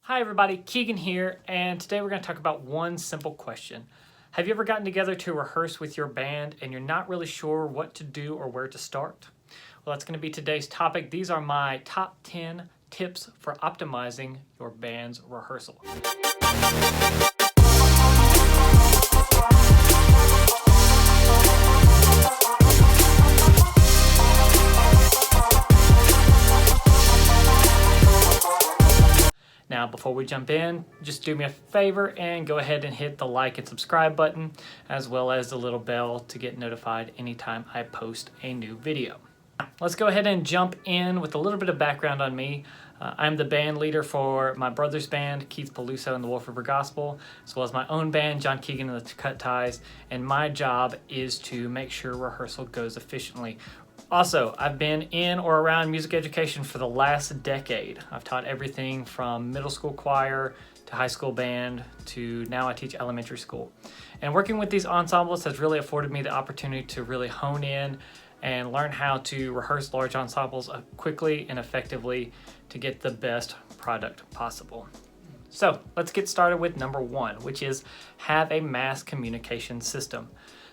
Hi everybody, Keegan here, and today we're going to talk about one simple question. Have you ever gotten together to rehearse with your band and you're not really sure what to do or where to start? Well, that's going to be today's topic. These are my top 10 tips for optimizing your band's rehearsal. Now, before we jump in, just do me a favor and go ahead and hit the like and subscribe button, as well as the little bell to get notified anytime I post a new video. Let's go ahead and jump in with a little bit of background on me. I'm the band leader for my brother's band, Keith Peluso and the Wolf River Gospel, as well as my own band, John Keegan and the Cut Ties, and my job is to make sure rehearsal goes efficiently. Also, I've been in or around music education for the last decade. I've taught everything from middle school choir to high school band to now I teach elementary school. And working with these ensembles has really afforded me the opportunity to really hone in and learn how to rehearse large ensembles quickly and effectively to get the best product possible. So let's get started with number one, which is have a mass communication system.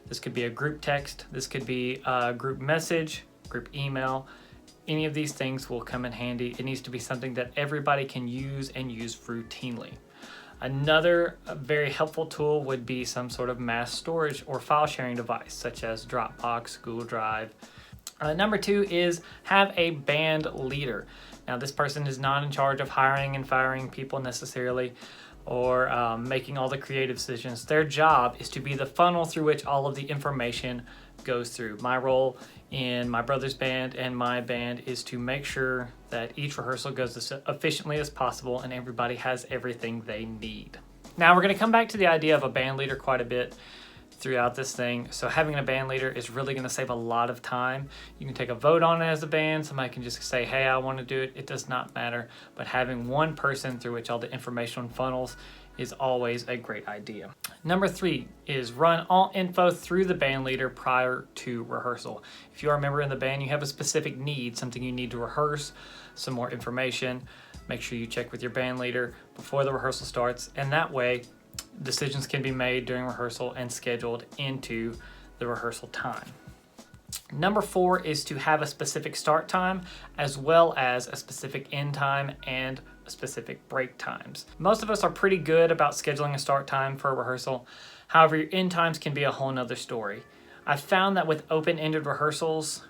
This could be a group text, this could be a group message, group email. Any of these things will come in handy. It needs to be something that everybody can use and use routinely. Another very helpful tool would be some sort of mass storage or file sharing device, such as Dropbox, Google Drive. Number two is have a band leader. Now, this person is not in charge of hiring and firing people necessarily, or making all the creative decisions. Their job is to be the funnel through which all of the information goes through. My role in my brother's band and my band is to make sure that each rehearsal goes as efficiently as possible and everybody has everything they need. Now, we're going to come back to the idea of a band leader quite a bit throughout this thing. So having a band leader is really going to save a lot of time. You can take a vote on it as a band. Somebody can just say, hey, I want to do it. It does not matter. But having one person through which all the information funnels is always a great idea. Number three is run all info through the band leader prior to rehearsal. If you are a member in the band, you have a specific need, something you need to rehearse, some more information, make sure you check with your band leader before the rehearsal starts, and that way decisions can be made during rehearsal and scheduled into the rehearsal time. Number four is to have a specific start time as well as a specific end time and specific break times. Most of us are pretty good about scheduling a start time for a rehearsal. However, your end times can be a whole nother story. I've found that with open-ended rehearsals,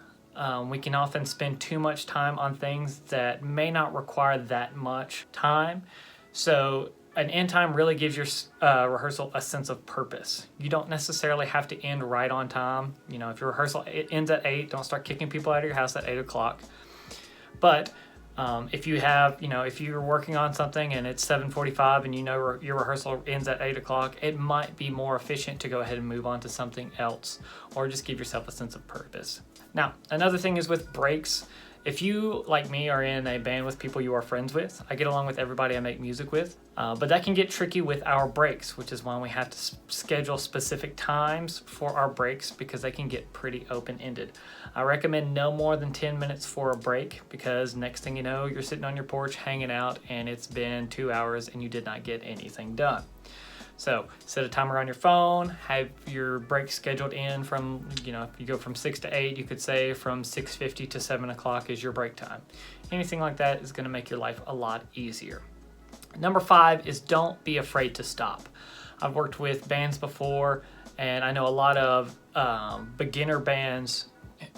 we can often spend too much time on things that may not require that much time. So an end time really gives your rehearsal a sense of purpose. You don't necessarily have to end right on time. You know, if your rehearsal ends at 8, don't start kicking people out of your house at 8 o'clock. But if you have, if you're working on something and it's 7:45 and your rehearsal ends at 8 o'clock, it might be more efficient to go ahead and move on to something else or just give yourself a sense of purpose. Now, another thing is with breaks. If you, like me, are in a band with people you are friends with, I get along with everybody I make music with, but that can get tricky with our breaks, which is why we have to schedule specific times for our breaks because they can get pretty open-ended. I recommend no more than 10 minutes for a break because next thing you know, you're sitting on your porch hanging out and it's been 2 hours and you did not get anything done. So set a timer on your phone, have your break scheduled in from, if you go from 6 to 8, you could say from 6:50 to 7 o'clock is your break time. Anything like that is going to make your life a lot easier. Number five is don't be afraid to stop. I've worked with bands before, and I know a lot of beginner bands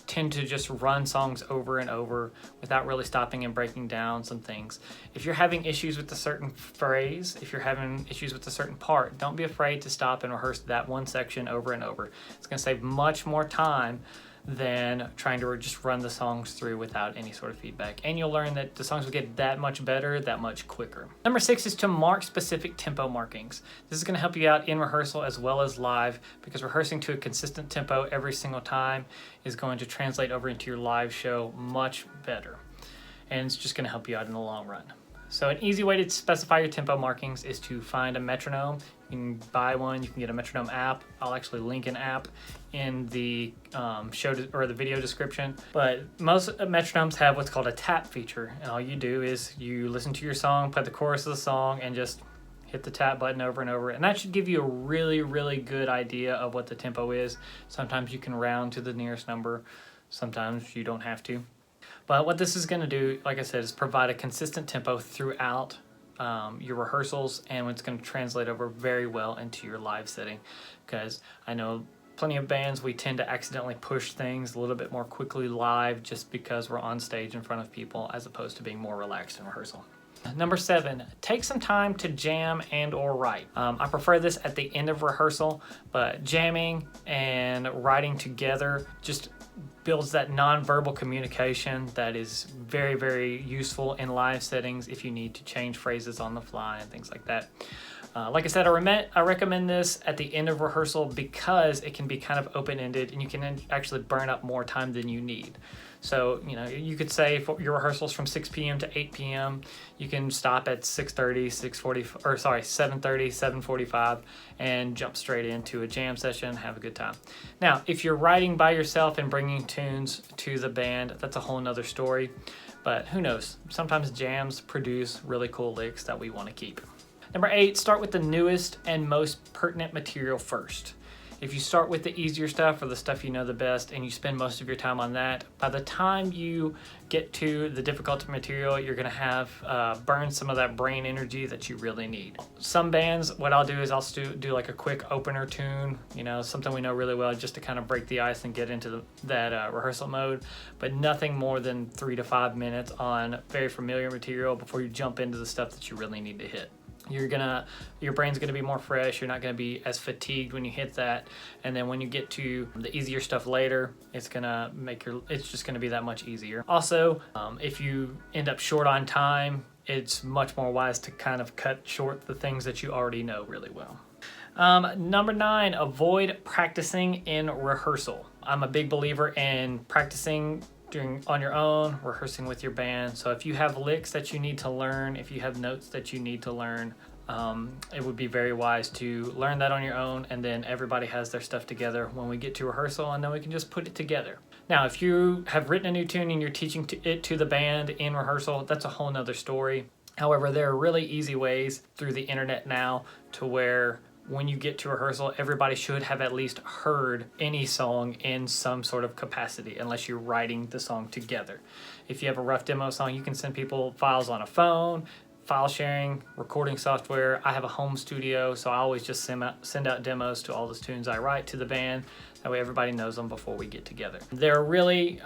tend to just run songs over and over without really stopping and breaking down some things. If you're having issues with a certain phrase, if you're having issues with a certain part, don't be afraid to stop and rehearse that one section over and over. It's going to save much more time than trying to just run the songs through without any sort of feedback. And you'll learn that the songs will get that much better, that much quicker. Number six is to mark specific tempo markings. This is going to help you out in rehearsal as well as live because rehearsing to a consistent tempo every single time is going to translate over into your live show much better. And it's just going to help you out in the long run. So an easy way to specify your tempo markings is to find a metronome. You can buy one, you can get a metronome app. I'll actually link an app in the or the video description. But most metronomes have what's called a tap feature. And all you do is you listen to your song, play the chorus of the song, and just hit the tap button over and over. And that should give you a really, really good idea of what the tempo is. Sometimes you can round to the nearest number. Sometimes you don't have to. But what this is going to do, like I said, is provide a consistent tempo throughout your rehearsals, and it's going to translate over very well into your live setting. Because I know plenty of bands, we tend to accidentally push things a little bit more quickly live just because we're on stage in front of people as opposed to being more relaxed in rehearsal. Number 7, take some time to jam and or write. I prefer this at the end of rehearsal, but jamming and writing together just builds that nonverbal communication that is very, very useful in live settings if you need to change phrases on the fly and things like that. Like I said, I recommend this at the end of rehearsal because it can be kind of open-ended and you can actually burn up more time than you need. So, you know, you could say for your rehearsals from 6 p.m. to 8 p.m., you can stop at 7:30, 7:45, and jump straight into a jam session, have a good time. Now, if you're writing by yourself and bringing tunes to the band, that's a whole nother story. But who knows? Sometimes jams produce really cool licks that we want to keep. Number 8, start with the newest and most pertinent material first. If you start with the easier stuff or the stuff you know the best and you spend most of your time on that, by the time you get to the difficult material, you're going to have burned some of that brain energy that you really need. Some bands, what I'll do is I'll do like a quick opener tune, you know, something we know really well just to kind of break the ice and get into that rehearsal mode, but nothing more than 3 to 5 minutes on very familiar material before you jump into the stuff that you really need to hit. Your brain's gonna be more fresh, you're not gonna be as fatigued when you hit that, and then when you get to the easier stuff later, it's just gonna be that much easier. Also, if you end up short on time, it's much more wise to kind of cut short the things that you already know really well. Number 9, avoid practicing in rehearsal. I'm a big believer in practicing on your own, rehearsing with your band. So if you have licks that you need to learn, if you have notes that you need to learn, it would be very wise to learn that on your own, and then everybody has their stuff together when we get to rehearsal, and then we can just put it together. Now, if you have written a new tune and you're teaching it to the band in rehearsal, that's a whole nother story. However, there are really easy ways through the internet now to where when you get to rehearsal, everybody should have at least heard any song in some sort of capacity, unless you're writing the song together. If you have a rough demo song, you can send people files on a phone, file sharing, recording software. I have a home studio, so I always just send out demos to all the tunes I write to the band. That way everybody knows them before we get together. There are really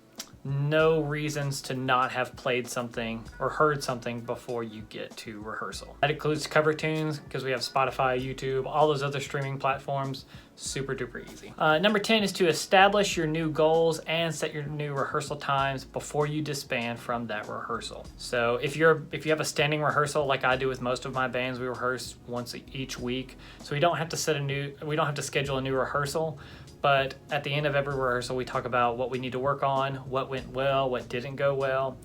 no reasons to not have played something or heard something before you get to rehearsal. That includes cover tunes because we have Spotify, YouTube, all those other streaming platforms. Super duper easy. Number 10 is to establish your new goals and set your new rehearsal times before you disband from that rehearsal. So if you have a standing rehearsal like I do with most of my bands, we rehearse once each week. So we don't have to schedule a new rehearsal. But at the end of every rehearsal, we talk about what we need to work on, what went well, what didn't go well,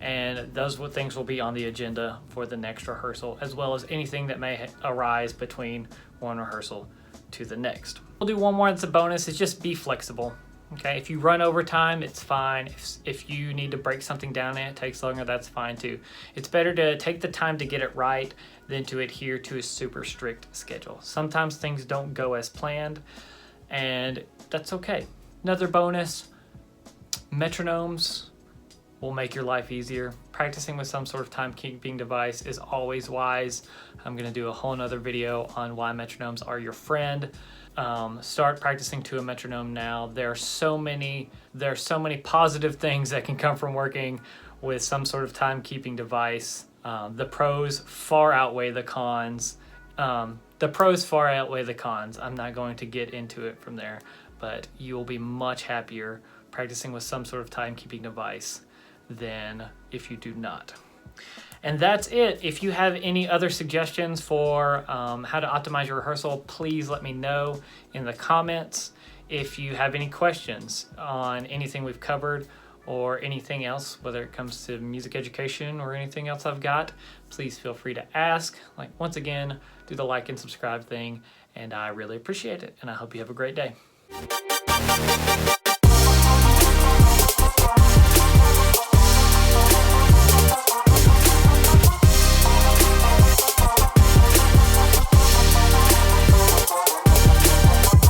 and those things will be on the agenda for the next rehearsal, as well as anything that may arise between one rehearsal to the next. We'll do one more that's a bonus, is just be flexible. Okay, if you run overtime, it's fine. If you need to break something down and it takes longer, that's fine too. It's better to take the time to get it right than to adhere to a super strict schedule. Sometimes things don't go as planned, and that's okay. Another bonus, metronomes will make your life easier. Practicing with some sort of timekeeping device is always wise. I'm gonna do a whole nother video on why metronomes are your friend. Start practicing to a metronome now. There are so many positive things that can come from working with some sort of timekeeping device. The pros far outweigh the cons. I'm not going to get into it from there, but you will be much happier practicing with some sort of timekeeping device than if you do not. And that's it. If you have any other suggestions for how to optimize your rehearsal, please let me know in the comments. If you have any questions on anything we've covered, or anything else, whether it comes to music education or anything else I've got, please feel free to ask. Like, once again, do the like and subscribe thing, and I really appreciate it, and I hope you have a great day.